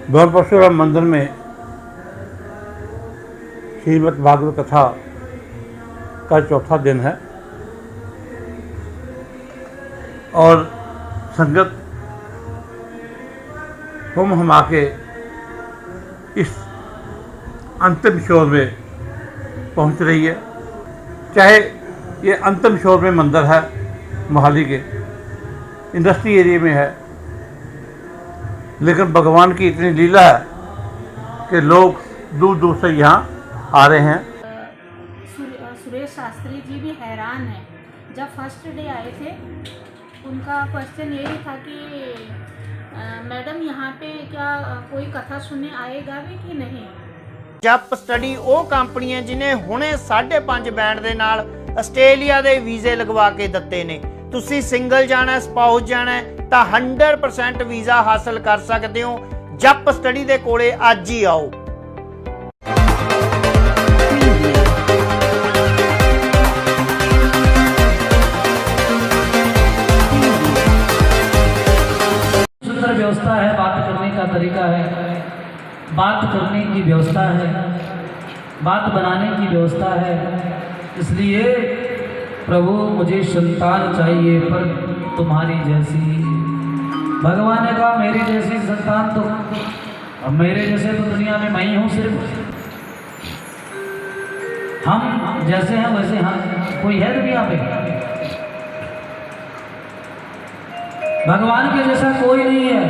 गौर परशुराम मंदिर में श्रीमद् भागवत कथा का चौथा दिन है और संगत होम हमा के इस अंतिम शोर में पहुंच रही है। चाहे ये अंतिम शोर में मंदिर है, मोहाली के इंडस्ट्री एरिया में है, लेकिन भगवान की इतनी लीला है कि लोग दूर दूर से यहाँ आ रहे हैं। सुरेश शास्त्री जी भी हैरान हैं। जब फर्स्ट डे आए थे उनका क्वेश्चन यही था कि मैडम यहाँ पे क्या कोई कथा सुनने आएगा भी कि नहीं। ਜਪ ਸਟੱਡੀ ਉਹ ਕੰਪਨੀ ਹੈ ਜਿਨੇ ਹੁਣੇ 5.5 ਬੈਂਡ ਦੇ ਨਾਲ ਆਸਟ੍ਰੇਲੀਆ ਦੇ ਵੀਜ਼ੇ ਲਗਵਾ ਕੇ ਦਿੱਤੇ ਨੇ। ਤੁਸੀਂ ਸਿੰਗਲ ਜਾਣਾ, ਸਪਾਊਸ ਜਾਣਾ ਤਾਂ 100% ਵੀਜ਼ਾ ਹਾਸਲ ਕਰ ਸਕਦੇ ਹੋ। ਜਪ ਸਟੱਡੀ ਦੇ ਕੋਲੇ ਅੱਜ ਹੀ ਆਓ। सुंदर व्यवस्था है, बात करने का तरीका है, बात करने की व्यवस्था है, बात बनाने की व्यवस्था है। इसलिए प्रभु मुझे संतान चाहिए पर तुम्हारी जैसी। भगवान ने कहा मेरी जैसी संतान तो अब मेरे जैसे तो दुनिया में मैं ही हूँ। सिर्फ हम जैसे हैं वैसे हम कोई है दुनिया पे। भगवान के जैसा कोई नहीं है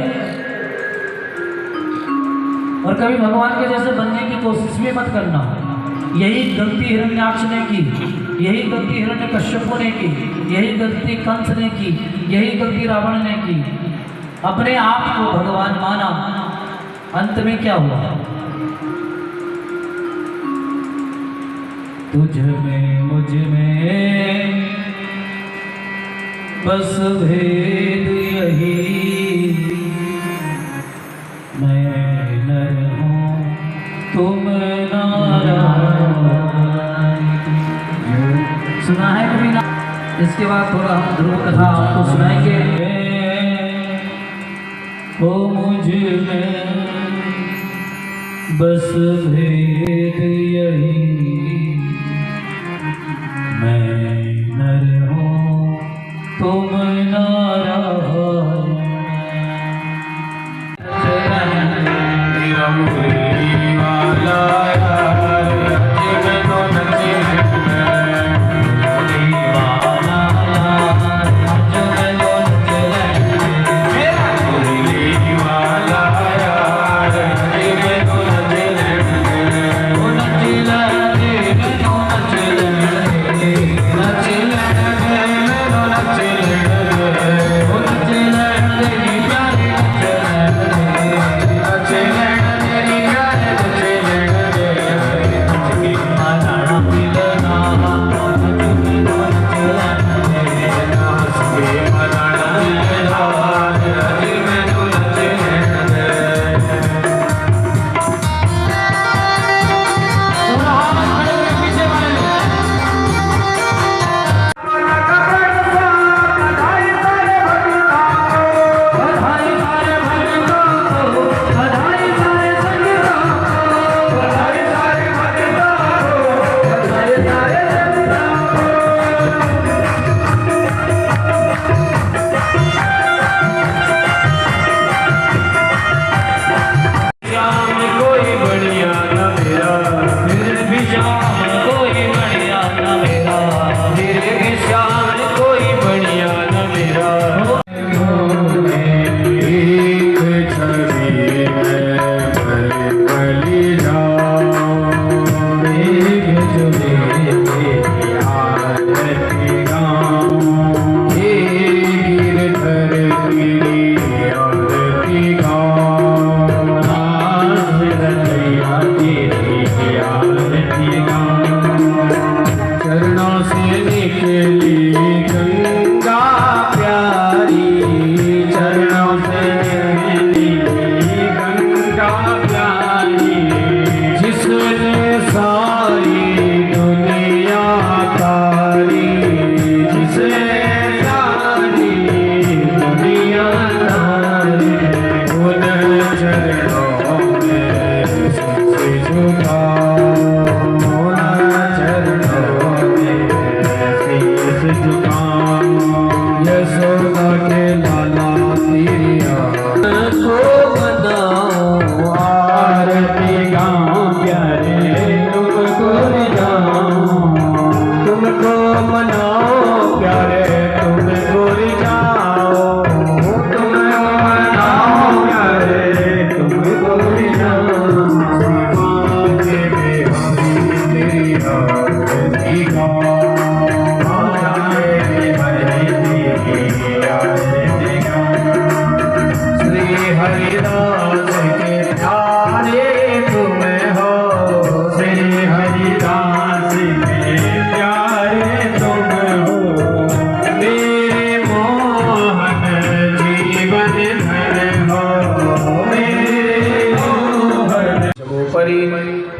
और कभी भगवान के जैसे बनने की कोशिश भी मत करना। यही गलती हिरण्याक्ष ने की, यही गलती हिरण्यकश्यप ने की, यही गलती कंस ने की, यही गलती रावण ने की। अपने आप को भगवान माना, अंत में क्या हुआ? तुझ में मुझ में बस भेद यही, मैं नर हूँ तुम नारायण। सुना है कभी ना? इसके बाद थोड़ा हम ध्रुव कथा आपको सुनाएंगे। ओ मुझ में बस भेद यही, मैं नर हूँ तुम नारायण।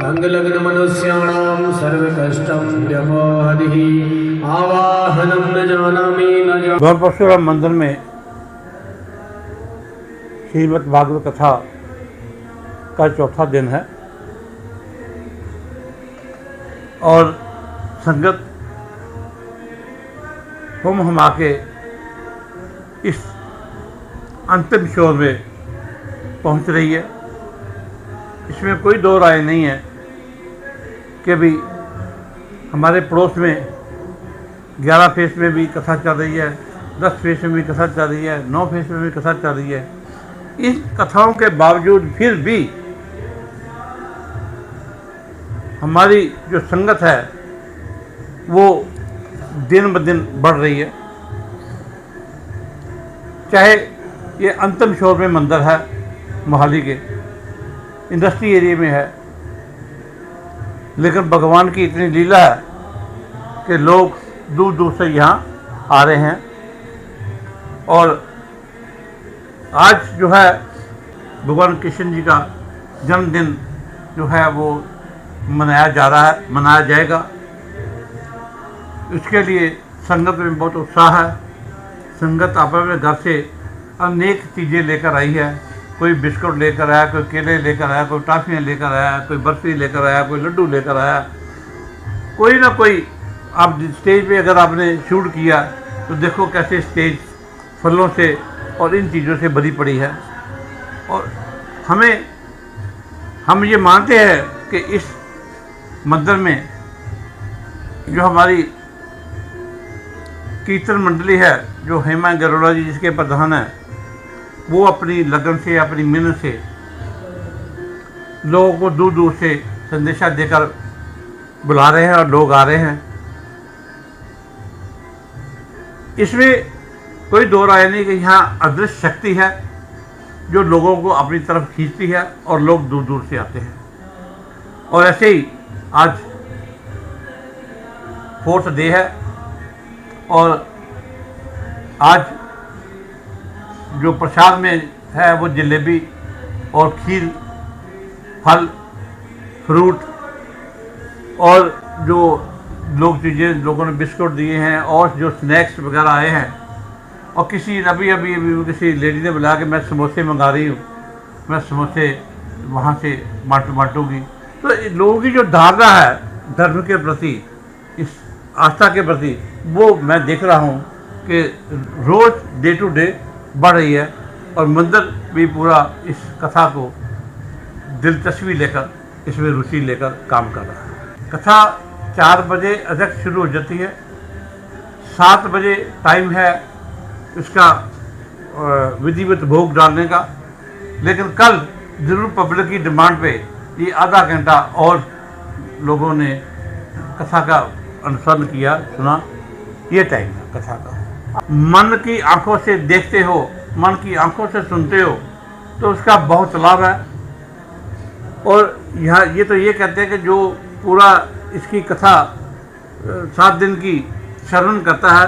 रंगलग्न मनुष्याणां सर्वकष्टं व्यपोहदिः आवाहनं न जानामि न जानामि। गौर परशुराम मंदिर में श्रीमद् भागवत कथा का चौथा दिन है और संगत हम हमा के इस अंतिम शोर में पहुंच रही है। इसमें कोई दो राय नहीं है कि भी हमारे पड़ोस में 11 फेस में भी कथा चल रही है, 10 फेस में भी कथा चल रही है, 9 फेस में भी कथा चल रही है। इन कथाओं के बावजूद फिर भी हमारी जो संगत है वो दिन ब दिन बढ़ रही है। चाहे ये अंतिम शोर में मंदिर है, मोहाली के इंडस्ट्री एरिया में है, लेकिन भगवान की इतनी लीला है कि लोग दूर दूर से यहाँ आ रहे हैं। और आज जो है भगवान कृष्ण जी का जन्मदिन जो है वो मनाया जा रहा है, मनाया जाएगा। इसके लिए संगत में बहुत उत्साह है। संगत अपने घर से अनेक चीज़ें लेकर आई है। कोई बिस्कुट लेकर आया, कोई केले लेकर आया, कोई टॉफियाँ लेकर आया, कोई बर्फ़ी लेकर आया, कोई लड्डू लेकर आया। कोई ना कोई, आप स्टेज पे अगर आपने शूट किया तो देखो कैसे स्टेज फलों से और इन चीज़ों से भरी पड़ी है। और हम ये मानते हैं कि इस मंदिर में जो हमारी कीर्तन मंडली है, जो हेमा गरोड़ा जी जिसके प्रधान है, वो अपनी लगन से, अपनी मेहनत से लोगों को दूर दूर से संदेशा देकर बुला रहे हैं और लोग आ रहे हैं। इसमें कोई दो राय नहीं कि यहाँ अदृश्य शक्ति है जो लोगों को अपनी तरफ खींचती है और लोग दूर दूर से आते हैं। और ऐसे ही आज 4th डे है और आज जो प्रसाद में है वो जलेबी और खीर, फल, फ्रूट और जो चीज़ें लोगों ने बिस्कुट दिए हैं और जो स्नैक्स वगैरह आए हैं। और किसी अभी किसी लेडी ने बुला के मैं समोसे मंगा रही हूँ, मैं समोसे वहाँ से बांटूँगी। तो लोगों की जो धारणा है धर्म के प्रति, इस आस्था के प्रति, वो मैं देख रहा हूँ कि रोज़ डे टू डे बढ़ रही है। और मंदिर भी पूरा इस कथा को दिलचस्पी लेकर, इसमें रुचि लेकर काम कर रहा है। कथा 4 बजे अधिक शुरू हो जाती है, 7 बजे टाइम है इसका विधिवत भोग डालने का। लेकिन कल जरूर पब्लिक की डिमांड पे ये आधा घंटा और लोगों ने कथा का अनुसरण किया, सुना। ये टाइम है कथा का। मन की आंखों से देखते हो, मन की आंखों से सुनते हो तो उसका बहुत लाभ है। और यहाँ ये कहते हैं कि जो पूरा इसकी कथा 7 दिन की श्रवण करता है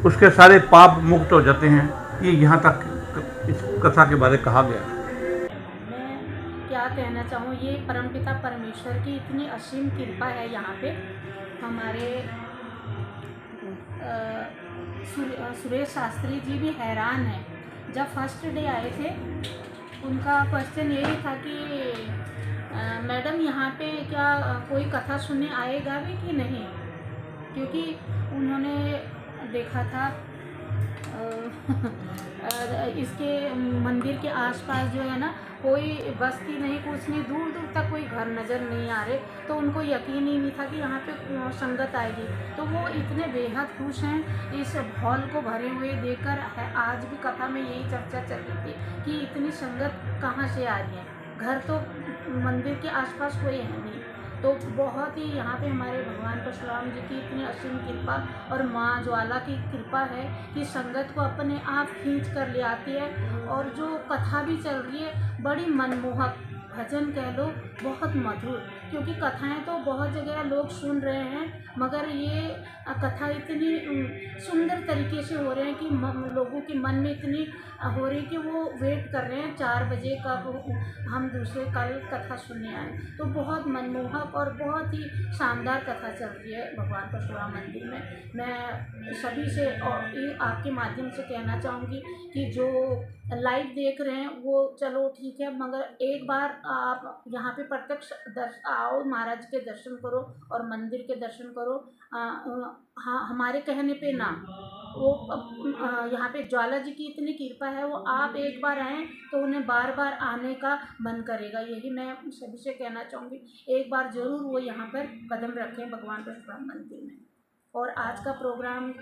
उसके सारे पाप मुक्त हो जाते हैं। ये यहाँ तक इस कथा के बारे में कहा गया। मैं क्या कहना चाहूँ, ये परमपिता परमेश्वर की इतनी असीम कृपा है। यहाँ पे हमारे सुरेश शास्त्री जी भी हैरान हैं। जब फर्स्ट डे आए थे उनका क्वेश्चन यही था कि मैडम यहाँ पे क्या कोई कथा सुनने आएगा भी कि नहीं, क्योंकि उन्होंने देखा था इसके मंदिर के आसपास जो है ना कोई बस्ती नहीं, कुछ नहीं, दूर दूर तक कोई घर नज़र नहीं आ रहे। तो उनको यकीन ही नहीं था कि यहाँ पे संगत आएगी। तो वो इतने बेहद खुश हैं इस हॉल को भरे हुए देखकर। आज भी कथा में यही चर्चा चल रही थी कि इतनी संगत कहाँ से आ रही है, घर तो मंदिर के आसपास कोई है नहीं। तो बहुत ही यहाँ पे हमारे भगवान परशुराम जी की इतनी असीम कृपा और माँ ज्वाला की कृपा है कि संगत को अपने आप खींच कर ले आती है। और जो कथा भी चल रही है बड़ी मनमोहक, भजन कह लो, बहुत मधुर। क्योंकि कथाएं तो बहुत जगह लोग सुन रहे हैं, मगर ये कथा इतनी सुंदर तरीके से हो रहे हैं कि लोगों के मन में इतनी हो रही कि वो वेट कर रहे हैं 4 बजे कब हम दूसरे कल कथा सुनने आए। तो बहुत मनमोहक और बहुत ही शानदार कथा चल रही है भगवान परशुराम मंदिर में। मैं सभी से और ये आपके माध्यम से कहना चाहूँगी कि जो लाइव देख रहे हैं वो चलो ठीक है, मगर एक बार आप यहाँ पे प्रत्यक्ष आओ, महाराज के दर्शन करो और मंदिर के दर्शन करो। हाँ, हमारे कहने पे ना, वो यहाँ पे ज्वाला जी की इतनी कृपा है, वो आप एक बार आएँ तो उन्हें बार बार आने का मन करेगा। यही मैं सभी से कहना चाहूँगी, एक बार ज़रूर वो यहाँ पर कदम रखें भगवान परशुराम मंदिर में। और आज का प्रोग्राम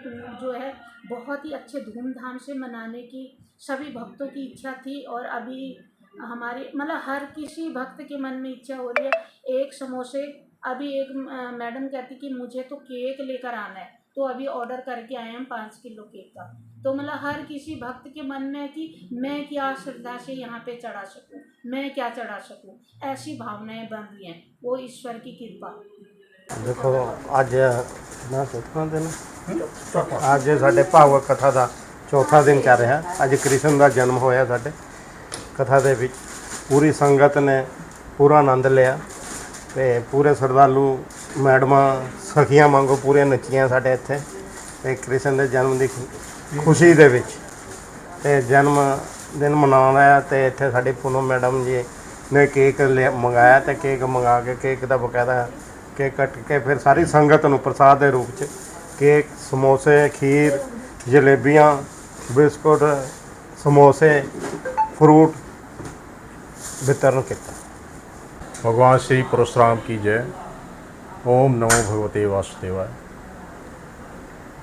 जो है बहुत ही अच्छे धूमधाम से मनाने की सभी भक्तों की इच्छा थी, और अभी हमारे मतलब हर किसी भक्त के मन में इच्छा हो रही है एक समोसे। अभी एक मैडम कहती कि मुझे तो केक लेकर आना है, तो अभी ऑर्डर करके आए हम 5 किलो केक का। तो मतलब हर किसी भक्त के मन में है कि मैं क्या श्रद्धा से यहाँ पे चढ़ा सकूँ, मैं क्या चढ़ा सकूँ, ऐसी भावनाएं बन रही हैं। वो ईश्वर की कृपा। देखो ਅੱਜ ਸਾਡੇ ਭਾਗਵਤ ਕਥਾ ਦਾ ਚੌਥਾ ਦਿਨ ਚੱਲ ਰਿਹਾ। ਅੱਜ ਕ੍ਰਿਸ਼ਨ ਦਾ ਜਨਮ ਹੋਇਆ। ਸਾਡੇ ਕਥਾ ਦੇ ਵਿੱਚ ਪੂਰੀ ਸੰਗਤ ਨੇ ਪੂਰਾ ਆਨੰਦ ਲਿਆ ਤੇ ਪੂਰੇ ਸ਼ਰਧਾਲੂ ਮੈਡਮਾਂ ਸਖੀਆਂ ਵਾਂਗੂ ਪੂਰੇ ਨੱਚੀਆਂ ਸਾਡੇ ਇੱਥੇ ਤੇ ਕ੍ਰਿਸ਼ਨ ਦੇ ਜਨਮ ਦੀ ਖੁਸ਼ੀ ਦੇ ਵਿੱਚ ਤੇ ਜਨਮ ਦਿਨ ਮਨਾਉਣ ਆਇਆ। ਤੇ ਇੱਥੇ ਸਾਡੀ ਪੂਨਮ ਮੈਡਮ ਜੀ ਨੇ ਕੇਕ ਮੰਗਾਇਆ ਤੇ ਕੇਕ ਮੰਗਾ ਕੇ ਕੇਕ ਦਾ ਬਕਾਇਦਾ केक कट के फिर सारी संगत नूं प्रसाद के रूप च केक, समोसे, खीर, जलेबियाँ, बिस्कुट, समोसे, फ्रूट वितरण किया। भगवान श्री परशुराम की जय। ओम नमो भगवते वासुदेवाय।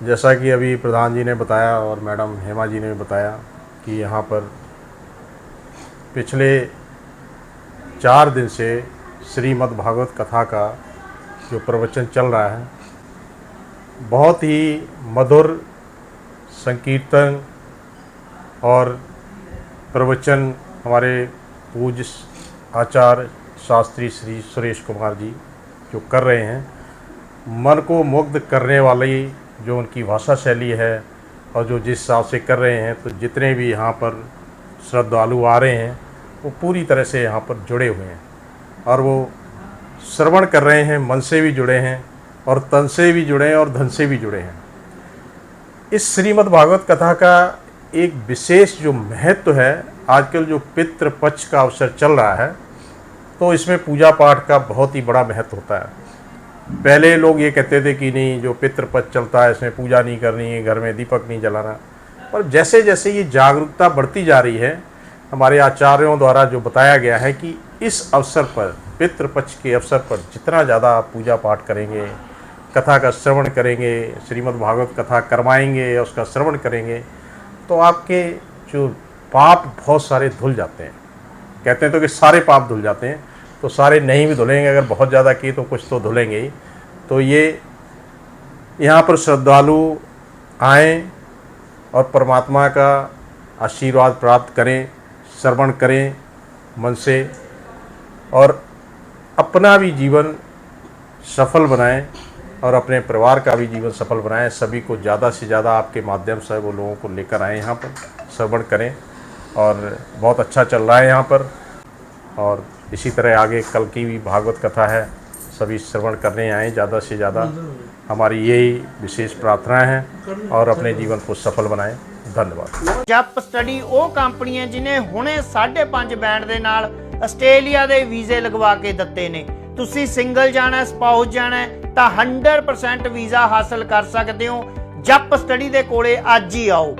जैसा कि अभी प्रधान जी ने बताया और मैडम हेमा जी ने बताया कि यहाँ पर पिछले 4 दिन से श्रीमद् भागवत कथा का जो प्रवचन चल रहा है, बहुत ही मधुर संकीर्तन और प्रवचन हमारे पूज्य आचार्य शास्त्री श्री सुरेश कुमार जी जो कर रहे हैं, मन को मुग्ध करने वाली जो उनकी भाषा शैली है और जो जिस हिसाब से कर रहे हैं, तो जितने भी यहाँ पर श्रद्धालु आ रहे हैं वो पूरी तरह से यहाँ पर जुड़े हुए हैं और वो श्रवण कर रहे हैं, मन से भी जुड़े हैं और तन से भी जुड़े हैं और धन से भी जुड़े हैं। इस श्रीमद् भागवत कथा का एक विशेष जो महत्व है, आजकल जो पितृपक्ष का अवसर चल रहा है, तो इसमें पूजा पाठ का बहुत ही बड़ा महत्व होता है। पहले लोग ये कहते थे कि नहीं, जो पितृपक्ष चलता है इसमें पूजा नहीं करनी है, घर में दीपक नहीं जलाना। पर जैसे जैसे ये जागरूकता बढ़ती जा रही है, हमारे आचार्यों द्वारा जो बताया गया है कि इस अवसर पर, पितृपक्ष के अवसर पर जितना ज़्यादा आप पूजा पाठ करेंगे, कथा का श्रवण करेंगे, श्रीमद् भागवत कथा करवाएंगे और उसका श्रवण करेंगे, तो आपके जो पाप बहुत सारे धुल जाते हैं। कहते हैं तो कि सारे पाप धुल जाते हैं, तो सारे नहीं भी धुलेंगे, अगर बहुत ज़्यादा किए तो कुछ तो धुलेंगे ही। तो ये यहाँ पर श्रद्धालु आएँ और परमात्मा का आशीर्वाद प्राप्त करें, श्रवण करें मन से और अपना भी जीवन सफल बनाएं और अपने परिवार का भी जीवन सफल बनाएं। सभी को ज़्यादा से ज़्यादा आपके माध्यम से वो लोगों को लेकर आएँ, यहाँ पर श्रवण करें और बहुत अच्छा चल रहा है यहाँ पर। और इसी तरह आगे कल की भी भागवत कथा है, सभी श्रवण करने आएँ ज़्यादा से ज़्यादा। हमारी यही विशेष प्रार्थना है और अपने जीवन को सफल बनाएं। धन्यवाद। जप स्टडी ਉਹ ਕੰਪਨੀਆਂ ਜਿਨੇ ਹੁਣੇ 5.5 ਬੈਂਡ ਦੇ ਨਾਲ ਆਸਟ੍ਰੇਲੀਆ ਦੇ ਵੀਜ਼ੇ ਲਗਵਾ ਕੇ ਦਿੱਤੇ ਨੇ। ਤੁਸੀਂ ਸਿੰਗਲ ਜਾਣਾ, ਸਪਾਊਸ ਜਾਣਾ ਤਾਂ 100% ਵੀਜ਼ਾ ਹਾਸਲ ਕਰ ਸਕਦੇ ਹੋ। ਜਪ ਸਟਡੀ ਦੇ ਕੋਲੇ ਅੱਜ ਹੀ ਆਓ।